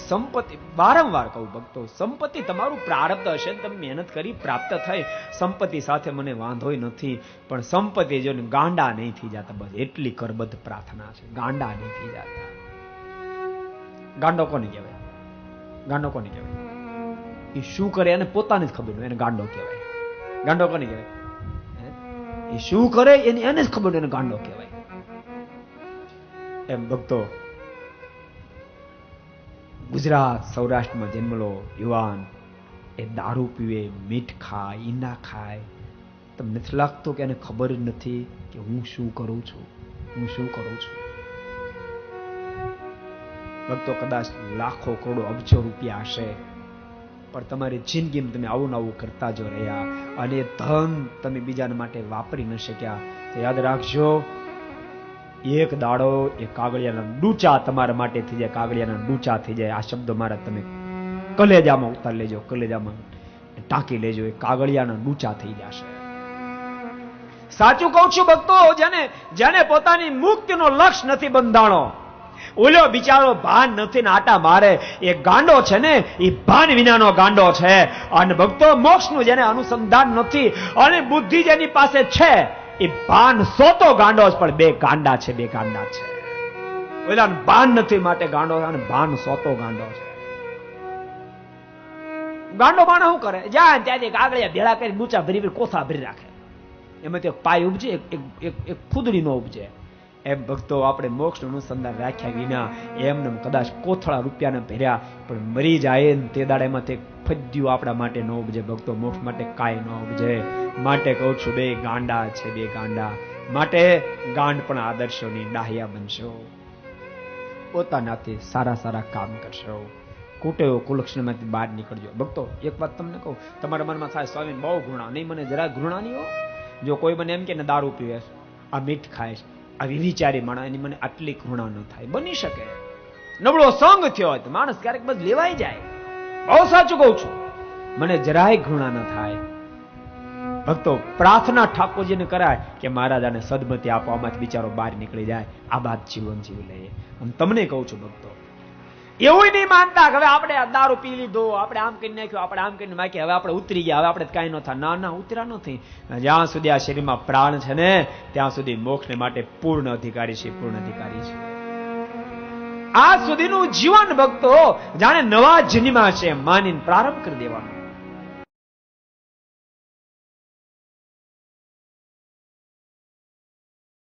સંપત્તિ, વારંવાર કહું ભક્તો, સંપત્તિ તમારું પ્રારબ્ધ હશે, તમે મહેનત કરી પ્રાપ્ત થઈ, સંપત્તિ સાથે મને વાંધોય નથી, પણ સંપત્તિ જોઈને ગાંડા નહીં થઈ જતા, બસ એટલી કરબદ્ધ પ્રાર્થના છે, ગાંડા નહીં થઈ જતા. ગાંડો કોને કહેવાય? ગાંડો કોને કહેવાય? એ શું કરે એને પોતાને જ ખબર હોય, એને ગાંડો કહેવાય. ગાંડો કોને કહેવાય? એ શું કરે એને જ ખબર હોય, એને ગાંડો કહેવાય. એમ ભક્તો, ગુજરાત સૌરાષ્ટ્રમાં જન્મેલો યુવાન એ દારૂ પીવે, મીઠ ખાય, ઈંડા ખાય, તમને નથી લાગતું કે એને ખબર જ નથી કે હું શું કરું છું, હું શું કરું છું? ભક્તો, કદાચ લાખો કરોડો અબજો રૂપિયા હશે, પણ તમારી જિંદગીમાં તમે આવું નવું કરતા જો રહ્યા અને ધન તમે બીજાના માટે વાપરી ન શક્યા, તો યાદ રાખજો, એક દાડો એ કાગળિયાના ડૂચા તમારા માટે થઈ જાય, કાગળિયાના ડૂચા થઈ જાય. આ શબ્દો મારા તમે કલેજામાં ઉતાર લેજો, કલેજામાં ટાંકી લેજો, એ કાગળિયાના ડૂચા થઈ જશે. સાચું કહું છું ભક્તો, જેને પોતાની મુક્તિનો લક્ષ્ય નથી બંધાણો, ઓલો બિચારો ભાન નથી ને આટા મારે, એ ગાંડો છે ને, એ ભાન વિનાનો ગાંડો છે. અને ભક્તો, મોક્ષનું જેને અનુસંધાન નથી અને બુદ્ધિ જેની પાસે છે, એ ભાન સોતો ગાંડો છે, પણ બે ગાંડા છે, બે ગાંડા છે. ઓલા ભાન નથી માટે ગાંડો, અને ભાન સોતો ગાંડો છે. ગાંડો માણસ શું કરે? જાય ત્યાંથી કાગળિયા ભેળા કરી ડૂચા ભરી કોથા ભરી રાખે, એમાંથી એક પાય ઉપજે, એક ફૂદડી નો ઉપજે. એમ ભક્તો, આપણે મોક્ષનું અનુસંધાન રાખ્યા વિના એમને કદાચ કોથળા રૂપિયાને ભર્યા, પણ મરી જાય ને તે દાડામાંથી ફદ્યું આપણા માટે ન ઉપજે. ભક્તો, મોક્ષ માટે કાંઈ ન ઉપજે. માટે કહું છું, બે ગાંડા છે, બે ગાંડા. માટે ગાંડ પણ આદર્શોની ડાહ્યા બનશો, પોતાનાથી સારા સારા કામ કરશો, કુટેવો કુલક્ષણમાંથી બહાર નીકળજો. ભક્તો, એક વાત તમને કહું, તમારા મનમાં થાય સ્વામી બહુ ઘૃણા, નહીં, મને જરા ઘૃણા નહીં હો. જો કોઈ મને એમ કે ને દારૂ પીવે, આ મીઠ ખાય, આવી વિચારી માણસ, એની મને આટલી ઘૃણા ન થાય. બની શકે નબળો સંગ થયો હોય તો માણસ ક્યારેક બસ લેવાઈ જાય. બહુ સાચું કહું છું, મને જરાય ઘૃણા ન થાય. ભક્તો, પ્રાર્થના ઠાકોરજીને કરાય કે મહારાજ આને સદમતી આપો, આમાંથી બિચારો બહાર નીકળી જાય, આ બાદ જીવન જીવી લઈએ. અને તમને કહું છું ભક્તો, એવું નહીં માનતા કે હવે આપણે દારૂ પી લીધો, આપણે આમ કરી નાખ્યું, આપણે આમ કરીને નાખી, હવે આપણે ઉતરી ગયા, હવે આપણે કઈ ન થાય. ના ના, ઉતર્યા નથી. જ્યાં સુધી આ શરીરમાં પ્રાણ છે ને, ત્યાં સુધી મોક્ષને માટે પૂર્ણ અધિકારી છે, પૂર્ણ અધિકારી છે. આ સુધીનું જીવન ભક્તો જાણે નવા જન્મમાં છે માનીને પ્રારંભ કરી દેવાનો.